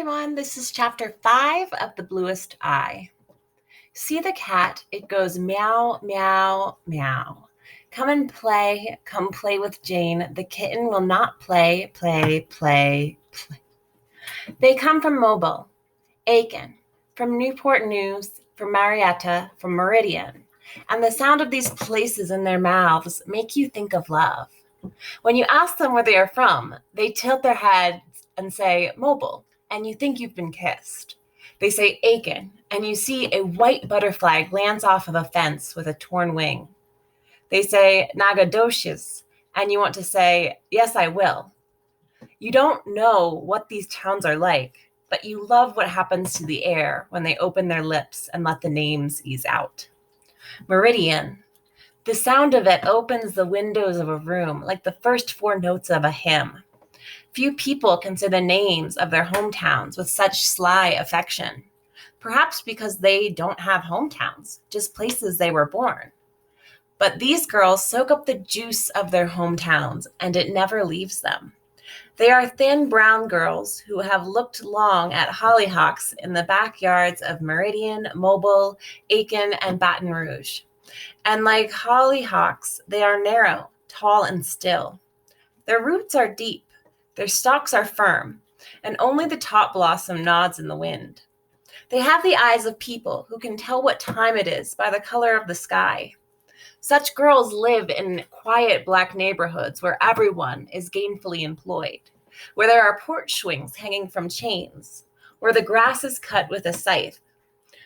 everyone, this is chapter 5 of The Bluest Eye. See the cat, it goes meow, meow, meow. Come play with Jane. The kitten will not play. They come from Mobile, Aiken, from Newport News, from Marietta, from Meridian. And the sound of these places in their mouths make you think of love. When you ask them where they are from, they tilt their heads and say Mobile, and you think you've been kissed. They say Aiken, and you see a white butterfly glance off of a fence with a torn wing. They say Nagadoches, and you want to say, yes, I will. You don't know what these towns are like, but you love what happens to the air when they open their lips and let the names ease out. Meridian. The sound of it opens the windows of a room like the first 4 notes of a hymn. Few people can say the names of their hometowns with such sly affection, perhaps because they don't have hometowns, just places they were born. But these girls soak up the juice of their hometowns, and it never leaves them. They are thin brown girls who have looked long at hollyhocks in the backyards of Meridian, Mobile, Aiken, and Baton Rouge. And like hollyhocks, they are narrow, tall, and still. Their roots are deep, their stalks are firm, and only the top blossom nods in the wind. They have the eyes of people who can tell what time it is by the color of the sky. Such girls live in quiet Black neighborhoods where everyone is gainfully employed, where there are porch swings hanging from chains, where the grass is cut with a scythe,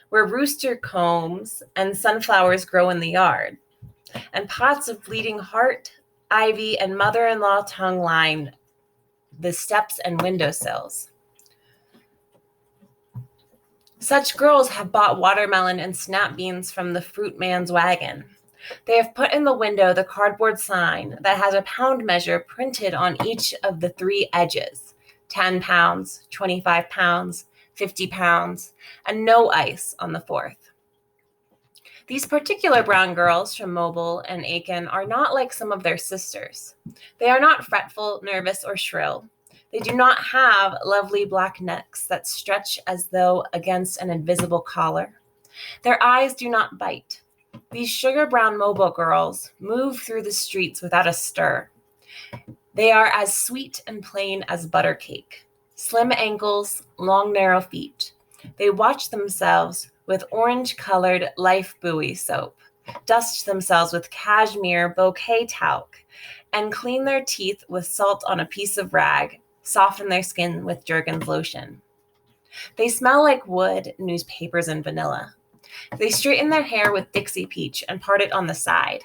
where rooster combs and sunflowers grow in the yard, and pots of bleeding heart, ivy, and mother-in-law tongue line the steps and windowsills. Such girls have bought watermelon and snap beans from the fruit man's wagon. They have put in the window the cardboard sign that has a pound measure printed on each of the 3 edges, 10 pounds, 25 pounds, 50 pounds, and no ice on the 4th. These particular brown girls from Mobile and Aiken are not like some of their sisters. They are not fretful, nervous, or shrill. They do not have lovely black necks that stretch as though against an invisible collar. Their eyes do not bite. These sugar brown Mobile girls move through the streets without a stir. They are as sweet and plain as butter cake. Slim ankles, long narrow feet. They wash themselves with orange-colored Life Buoy soap, dust themselves with cashmere bouquet talc, and clean their teeth with salt on a piece of rag, soften their skin with Jergens lotion. They smell like wood, newspapers, and vanilla. They straighten their hair with Dixie Peach and part it on the side.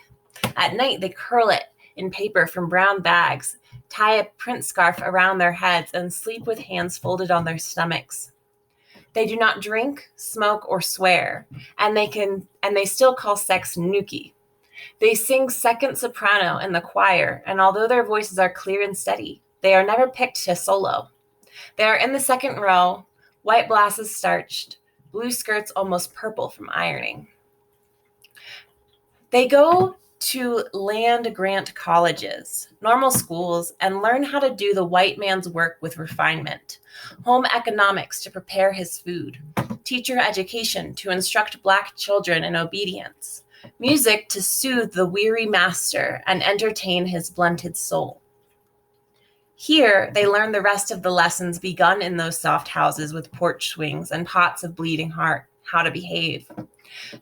At night, they curl it in paper from brown bags, tie a print scarf around their heads, and sleep with hands folded on their stomachs. They do not drink, smoke, or swear, and they still call sex nookie. They sing second soprano in the choir, and although their voices are clear and steady, they are never picked to solo. They are in the second row, white blouses starched, blue skirts almost purple from ironing. They go to land-grant colleges, normal schools, and learn how to do the white man's work with refinement. Home economics to prepare his food. Teacher education to instruct Black children in obedience. Music to soothe the weary master and entertain his blunted soul. Here, they learn the rest of the lessons begun in those soft houses with porch swings and pots of bleeding heart, how to behave.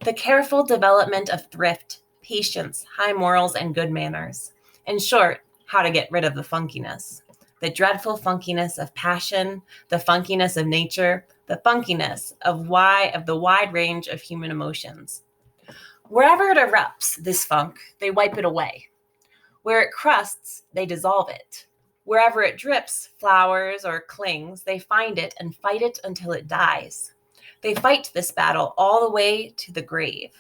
The careful development of thrift, patience, high morals, and good manners. In short, how to get rid of the funkiness. The dreadful funkiness of passion, the funkiness of nature, the funkiness of the wide range of human emotions. Wherever it erupts, this funk, they wipe it away. Where it crusts, they dissolve it. Wherever it drips, flowers, or clings, they find it and fight it until it dies. They fight this battle all the way to the grave.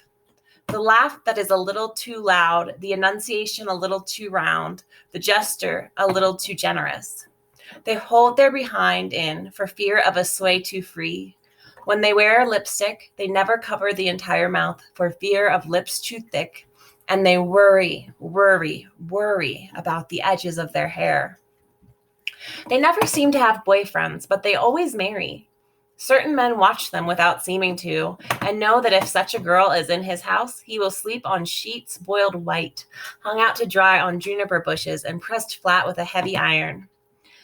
The laugh that is a little too loud, the enunciation a little too round, the gesture a little too generous. They hold their behind in for fear of a sway too free. When they wear lipstick, they never cover the entire mouth for fear of lips too thick, and they worry about the edges of their hair. They never seem to have boyfriends, but they always marry. Certain men watch them without seeming to, and know that if such a girl is in his house, he will sleep on sheets boiled white, hung out to dry on juniper bushes, and pressed flat with a heavy iron.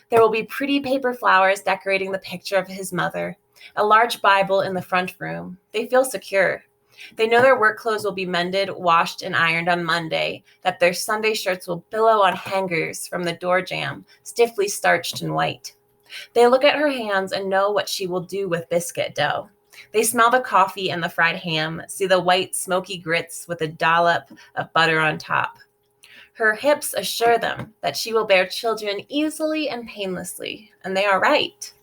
There will be pretty paper flowers decorating the picture of his mother, a large Bible in the front room. They feel secure. They know their work clothes will be mended, washed, and ironed on Monday, that their Sunday shirts will billow on hangers from the door jamb, stiffly starched and white. They look at her hands and know what she will do with biscuit dough. They smell the coffee and the fried ham, see the white, smoky grits with a dollop of butter on top. Her hips assure them that she will bear children easily and painlessly, and they are right.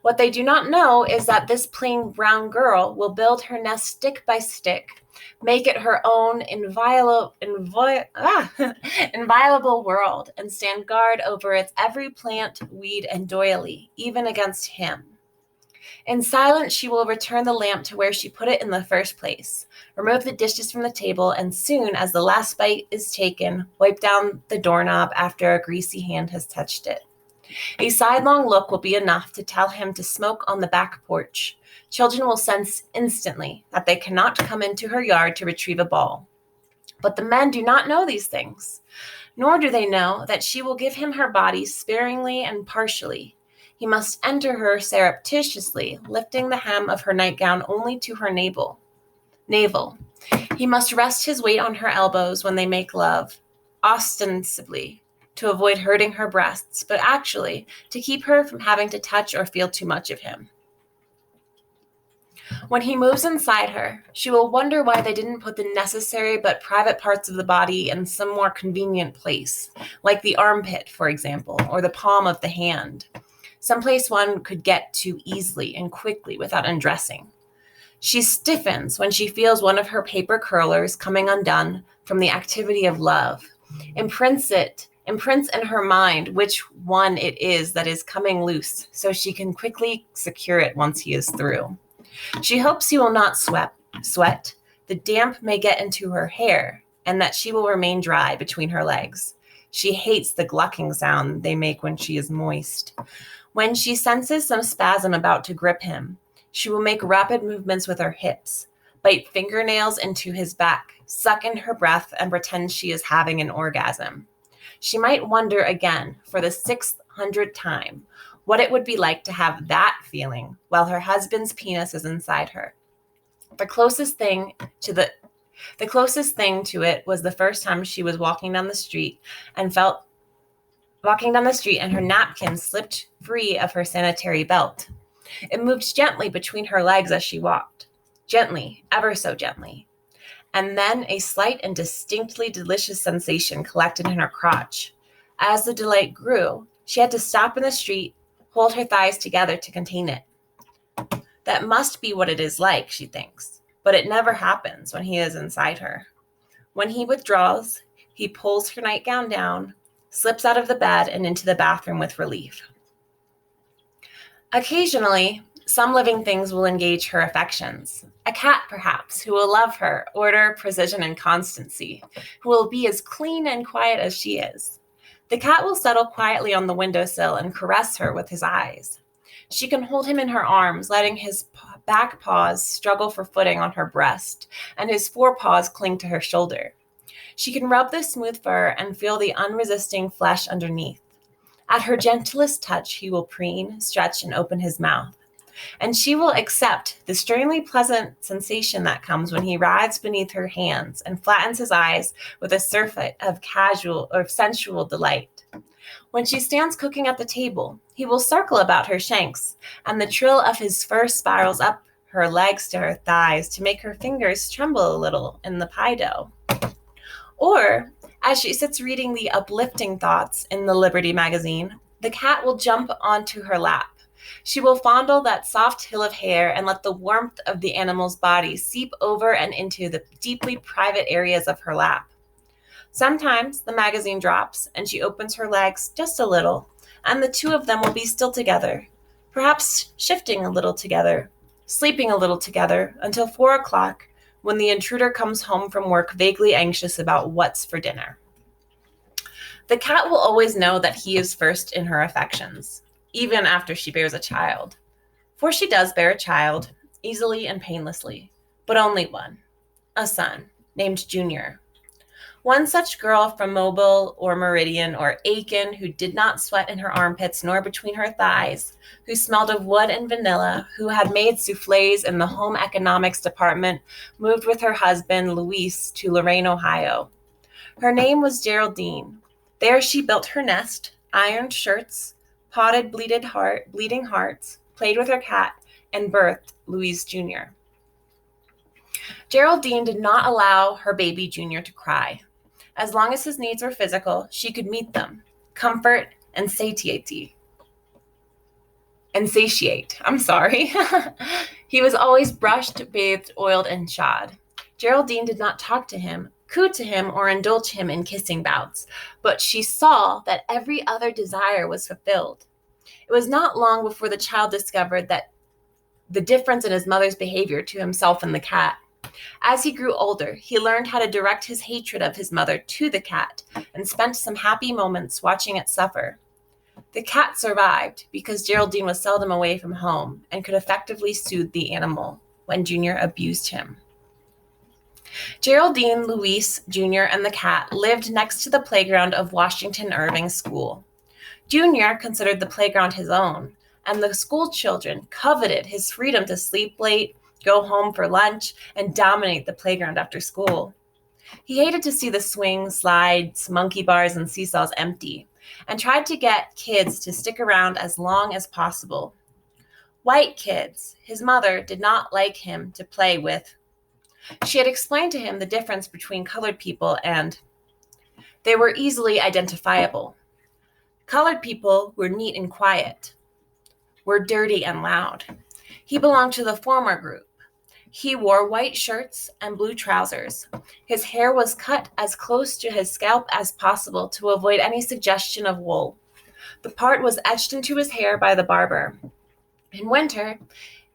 What they do not know is that this plain brown girl will build her nest stick by stick, make it her own inviolable world, and stand guard over its every plant, weed, and doily, even against him. In silence, she will return the lamp to where she put it in the first place, remove the dishes from the table, and soon as the last bite is taken, wipe down the doorknob after a greasy hand has touched it. A sidelong look will be enough to tell him to smoke on the back porch. Children will sense instantly that they cannot come into her yard to retrieve a ball. But the men do not know these things, nor do they know that she will give him her body sparingly and partially. He must enter her surreptitiously, lifting the hem of her nightgown only to her navel. He must rest his weight on her elbows when they make love, ostensibly to avoid hurting her breasts, but actually to keep her from having to touch or feel too much of him. When he moves inside her, she will wonder why they didn't put the necessary but private parts of the body in some more convenient place, like the armpit, for example, or the palm of the hand, someplace one could get to easily and quickly without undressing. She stiffens when she feels one of her paper curlers coming undone from the activity of love, imprints in her mind which one it is that is coming loose, so she can quickly secure it once he is through. She hopes he will not sweat, the damp may get into her hair, and that she will remain dry between her legs. She hates the glucking sound they make when she is moist. When she senses some spasm about to grip him, she will make rapid movements with her hips, bite fingernails into his back, suck in her breath, and pretend she is having an orgasm. She might wonder again, for the 600th time, what it would be like to have that feeling while her husband's penis is inside her. The closest thing to it was the first time she was walking down the street and her napkin slipped free of her sanitary belt. It moved gently between her legs as she walked. Gently, ever so gently. And then a slight and distinctly delicious sensation collected in her crotch. As the delight grew, she had to stop in the street, hold her thighs together to contain it. That must be what it is like, she thinks, but it never happens when he is inside her. When he withdraws, he pulls her nightgown down, slips out of the bed and into the bathroom with relief. Occasionally, some living things will engage her affections. A cat, perhaps, who will love her, order, precision, and constancy, who will be as clean and quiet as she is. The cat will settle quietly on the windowsill and caress her with his eyes. She can hold him in her arms, letting his back paws struggle for footing on her breast, and his forepaws cling to her shoulder. She can rub the smooth fur and feel the unresisting flesh underneath. At her gentlest touch, he will preen, stretch, and open his mouth. And she will accept the strangely pleasant sensation that comes when he writhes beneath her hands and flattens his eyes with a surfeit of casual or sensual delight. When she stands cooking at the table, he will circle about her shanks, and the trill of his fur spirals up her legs to her thighs to make her fingers tremble a little in the pie dough. Or, as she sits reading the uplifting thoughts in the Liberty magazine, the cat will jump onto her lap. She will fondle that soft hill of hair and let the warmth of the animal's body seep over and into the deeply private areas of her lap. Sometimes the magazine drops and she opens her legs just a little, and the two of them will be still together, perhaps shifting a little together, sleeping a little together until 4 o'clock, when the intruder comes home from work vaguely anxious about what's for dinner. The cat will always know that he is first in her affections, even after she bears a child. For she does bear a child, easily and painlessly, but only one, a son, named Junior. One such girl from Mobile or Meridian or Aiken who did not sweat in her armpits nor between her thighs, who smelled of wood and vanilla, who had made souffles in the home economics department, moved with her husband, Luis, to Lorain, Ohio. Her name was Geraldine. There she built her nest, ironed shirts, potted bleeding hearts, played with her cat, and birthed Luis Jr. Geraldine did not allow her baby Junior to cry. As long as his needs were physical, she could meet them, comfort, and satiate. He was always brushed, bathed, oiled, and shod. Geraldine did not talk to him, coo to him, or indulge him in kissing bouts, but she saw that every other desire was fulfilled. It was not long before the child discovered that the difference in his mother's behavior to himself and the cat. As he grew older, he learned how to direct his hatred of his mother to the cat and spent some happy moments watching it suffer. The cat survived because Geraldine was seldom away from home and could effectively soothe the animal when Junior abused him. Geraldine, Luis, Jr., and the cat lived next to the playground of Washington Irving School. Junior considered the playground his own, and the school children coveted his freedom to sleep late, go home for lunch, and dominate the playground after school. He hated to see the swings, slides, monkey bars, and seesaws empty, and tried to get kids to stick around as long as possible. White kids, his mother did not like him to play with. She had explained to him the difference between colored people, and they were easily identifiable. Colored people were neat and quiet, were dirty and loud. He belonged to the former group. He wore white shirts and blue trousers. His hair was cut as close to his scalp as possible to avoid any suggestion of wool. The part was etched into his hair by the barber. In winter,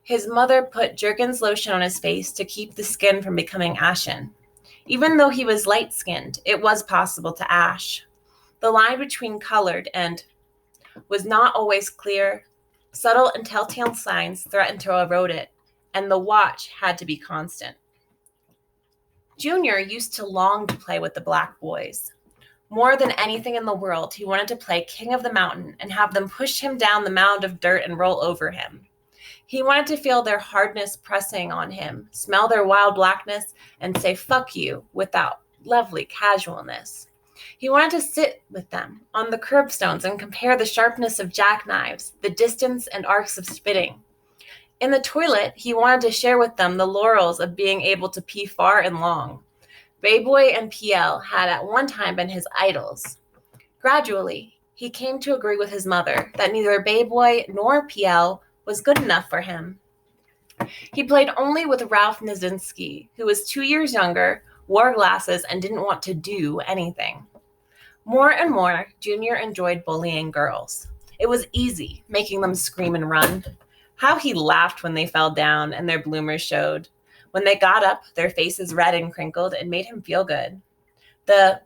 his mother put Jergens lotion on his face to keep the skin from becoming ashen. Even though he was light-skinned, it was possible to ash. The line between colored and was not always clear. Subtle and telltale signs threatened to erode it, and the watch had to be constant. Junior used to long to play with the black boys. More than anything in the world, he wanted to play King of the Mountain and have them push him down the mound of dirt and roll over him. He wanted to feel their hardness pressing on him, smell their wild blackness, and say "fuck you" without lovely casualness. He wanted to sit with them on the curbstones and compare the sharpness of jackknives, the distance and arcs of spitting. In the toilet, he wanted to share with them the laurels of being able to pee far and long. Bayboy and PL had at one time been his idols. Gradually, he came to agree with his mother that neither Bayboy nor PL was good enough for him. He played only with Ralph Nizinski, who was 2 years younger, wore glasses, and didn't want to do anything. More and more, Junior enjoyed bullying girls. It was easy, making them scream and run. How he laughed when they fell down and their bloomers showed. When they got up, their faces red and crinkled, and made him feel good. The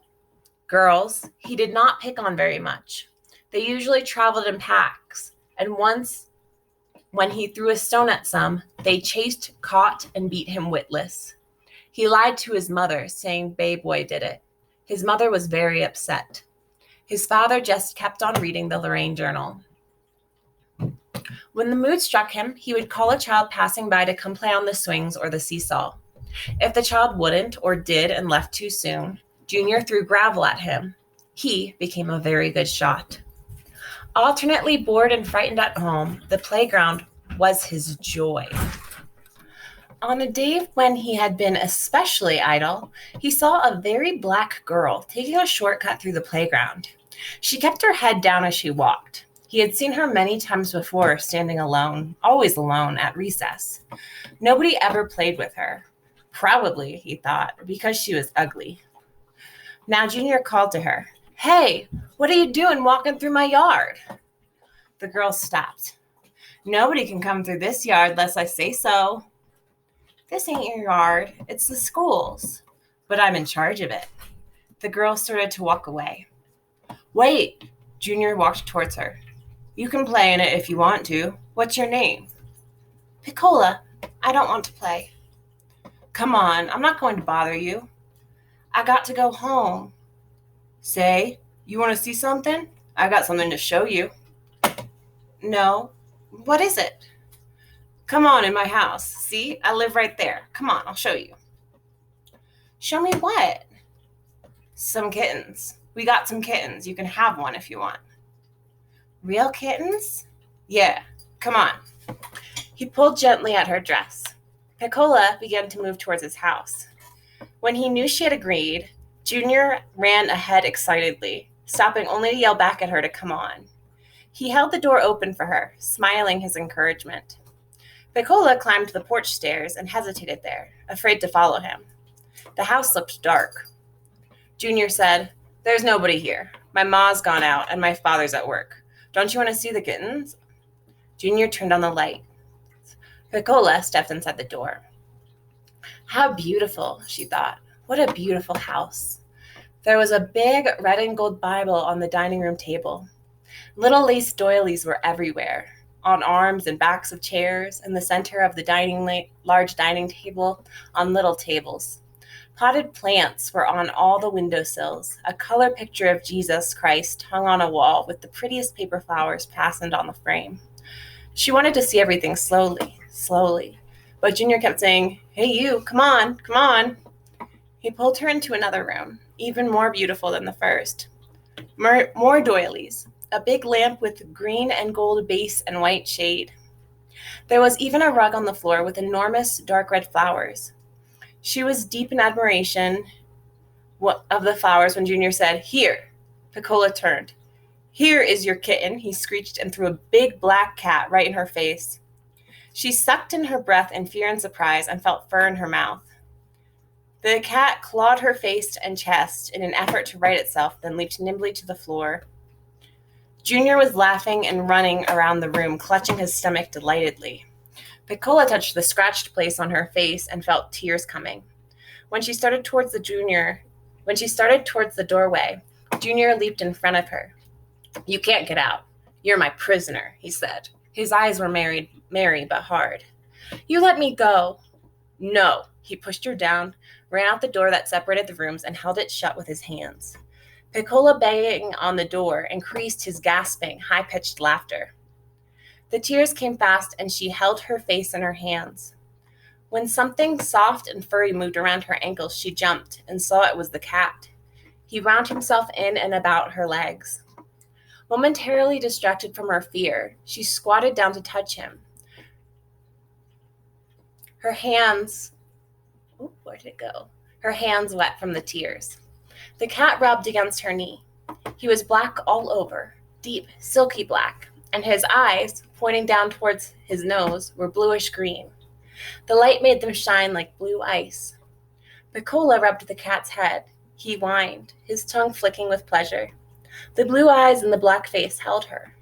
girls he did not pick on very much. They usually traveled in packs, and once, when he threw a stone at some, they chased, caught, and beat him witless. He lied to his mother, saying Bayboy did it. His mother was very upset. His father just kept on reading the Lorraine Journal. When the mood struck him, he would call a child passing by to come play on the swings or the seesaw. If the child wouldn't or did and left too soon, Junior threw gravel at him. He became a very good shot. Alternately bored and frightened at home, the playground was his joy. On a day when he had been especially idle, he saw a very black girl taking a shortcut through the playground. She kept her head down as she walked. He had seen her many times before, standing alone, always alone, at recess. Nobody ever played with her. Probably, he thought, because she was ugly. Now Junior called to her, "Hey, what are you doing walking through my yard?" The girl stopped. "Nobody can come through this yard unless I say so." "This ain't your yard, it's the school's." "But I'm in charge of it." The girl started to walk away. Wait! Junior walked towards her. You can play in it if you want to. What's your name? Piccola. I don't want to play. Come on, I'm not going to bother you. I got to go home. Say, you want to see something? I got something to show you. No. What is it? Come on in my house. See, I live right there. Come on, I'll show you. Show me what? Some kittens. We got some kittens. You can have one if you want. Real kittens? Yeah, come on. He pulled gently at her dress. Piccola began to move towards his house. When he knew she had agreed, Junior ran ahead excitedly, stopping only to yell back at her to come on. He held the door open for her, smiling his encouragement. Piccola climbed the porch stairs and hesitated there, afraid to follow him. The house looked dark. Junior said, There's nobody here. My ma's gone out and my father's at work. Don't you want to see the kittens? Junior turned on the light. Piccola stepped inside the door. How beautiful, she thought. What a beautiful house. There was a big red and gold Bible on the dining room table. Little lace doilies were everywhere, on arms and backs of chairs, in the center of the large dining table, on little tables. Potted plants were on all the windowsills. A color picture of Jesus Christ hung on a wall with the prettiest paper flowers fastened on the frame. She wanted to see everything slowly. But Junior kept saying, Hey, you, come on, come on. He pulled her into another room, even more beautiful than the first. More doilies, a big lamp with green and gold base and white shade. There was even a rug on the floor with enormous dark red flowers. She was deep in admiration of the flowers when Junior said, Here. Piccola turned. Here is your kitten, he screeched and threw a big black cat right in her face. She sucked in her breath in fear and surprise and felt fur in her mouth. The cat clawed her face and chest in an effort to right itself, then leaped nimbly to the floor. Junior was laughing and running around the room, clutching his stomach delightedly. Piccola touched the scratched place on her face and felt tears coming. When she started towards the doorway, Junior leaped in front of her. You can't get out. You're my prisoner, he said. His eyes were merry but hard. You let me go. No. He pushed her down, ran out the door that separated the rooms, and held it shut with his hands. Piccola banging on the door increased his gasping, high-pitched laughter. The tears came fast, and she held her face in her hands. When something soft and furry moved around her ankles, she jumped and saw it was the cat. He wound himself in and about her legs. Momentarily distracted from her fear, she squatted down to touch him. Her hands wet from the tears. The cat rubbed against her knee. He was black all over, deep, silky black, and his eyes, pointing down towards his nose, were bluish green. The light made them shine like blue ice. Piccola rubbed the cat's head. He whined, his tongue flicking with pleasure. The blue eyes and the black face held her.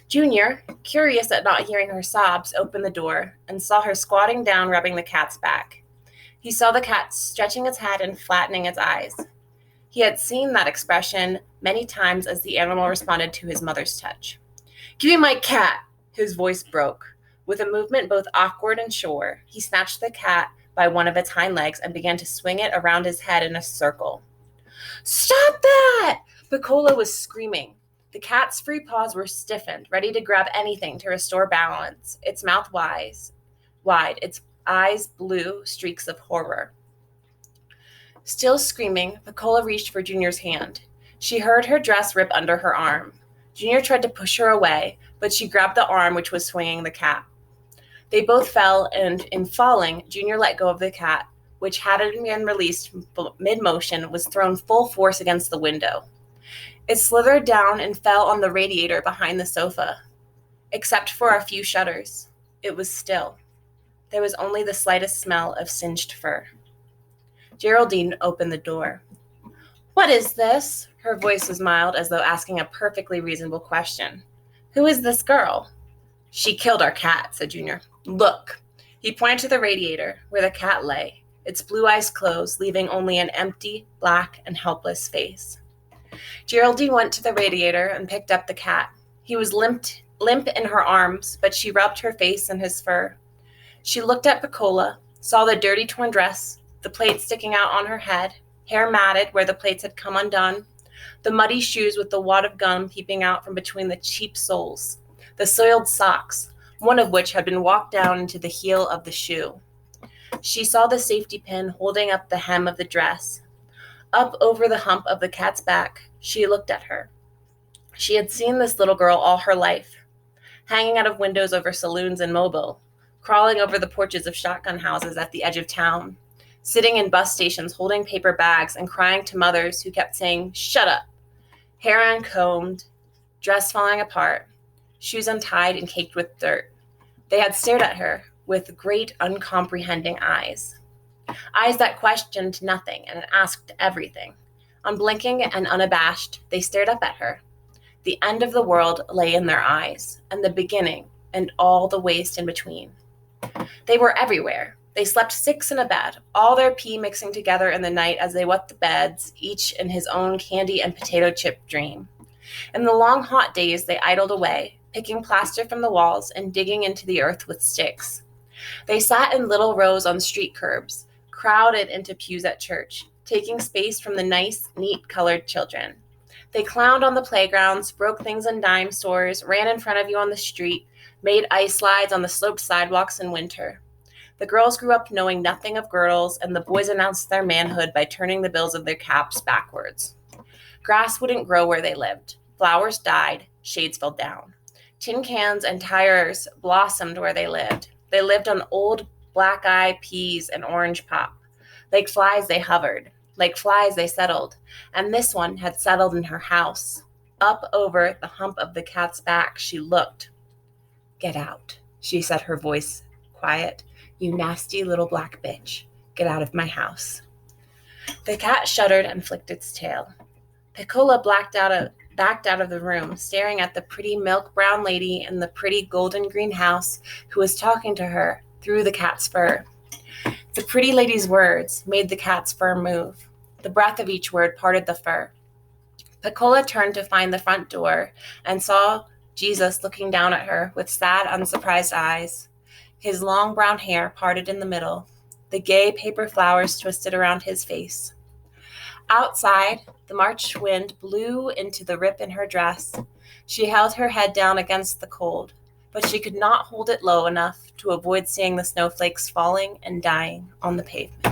Junior, curious at not hearing her sobs, opened the door and saw her squatting down, rubbing the cat's back. He saw the cat stretching its head and flattening its eyes. He had seen that expression many times as the animal responded to his mother's touch. Give me my cat! His voice broke. With a movement both awkward and sure, he snatched the cat by one of its hind legs and began to swing it around his head in a circle. Stop that! Piccola was screaming. The cat's free paws were stiffened, ready to grab anything to restore balance, its mouth wide, its eyes blue streaks of horror. Still screaming, Piccola reached for Junior's hand. She heard her dress rip under her arm. Junior tried to push her away, but she grabbed the arm which was swinging the cat. They both fell, and in falling, Junior let go of the cat, which, had it been released mid-motion, was thrown full force against the window. It slithered down and fell on the radiator behind the sofa. Except for a few shutters, it was still. There was only the slightest smell of singed fur. Geraldine opened the door. What is this? Her voice was mild, as though asking a perfectly reasonable question. Who is this girl? She killed our cat, said Junior. Look. He pointed to the radiator, where the cat lay, its blue eyes closed, leaving only an empty, black, and helpless face. Geraldine went to the radiator and picked up the cat. He was limp in her arms, but she rubbed her face in his fur. She looked at Piccola, saw the dirty torn dress, the plaits sticking out on her head, hair matted where the plaits had come undone, the muddy shoes with the wad of gum peeping out from between the cheap soles, the soiled socks, one of which had been walked down into the heel of the shoe. She saw the safety pin holding up the hem of the dress. Up over the hump of the cat's back, she looked at her. She had seen this little girl all her life, hanging out of windows over saloons in Mobile, crawling over the porches of shotgun houses at the edge of town, sitting in bus stations holding paper bags and crying to mothers who kept saying, "Shut up," hair uncombed, dress falling apart, shoes untied and caked with dirt. They had stared at her with great uncomprehending eyes that questioned nothing and asked everything. Unblinking and unabashed, they stared up at her. The end of the world lay in their eyes, and the beginning, and all the waste in between. They were everywhere. They slept 6 in a bed, all their pee mixing together in the night as they wet the beds, each in his own candy and potato chip dream. In the long hot days, they idled away, picking plaster from the walls and digging into the earth with sticks. They sat in little rows on street curbs, crowded into pews at church, taking space from the nice, neat-colored children. They clowned on the playgrounds, broke things in dime stores, ran in front of you on the street, made ice slides on the sloped sidewalks in winter. The girls grew up knowing nothing of girdles, and the boys announced their manhood by turning the bills of their caps backwards. Grass wouldn't grow where they lived. Flowers died, shades fell down. Tin cans and tires blossomed where they lived. They lived on old black-eye peas and orange pop. Like flies they hovered. Like flies they settled. And this one had settled in her house. Up over the hump of the cat's back she looked. "Get out," she said, her voice quiet. "You nasty little black bitch. Get out of my house." The cat shuddered and flicked its tail. Piccola backed out of the room, staring at the pretty milk-brown lady in the pretty golden-green house who was talking to her through the cat's fur. The pretty lady's words made the cat's fur move. The breath of each word parted the fur. Piccola turned to find the front door and saw Jesus looking down at her with sad, unsurprised eyes. His long brown hair parted in the middle, the gay paper flowers twisted around his face. Outside, the March wind blew into the rip in her dress. She held her head down against the cold, but she could not hold it low enough to avoid seeing the snowflakes falling and dying on the pavement.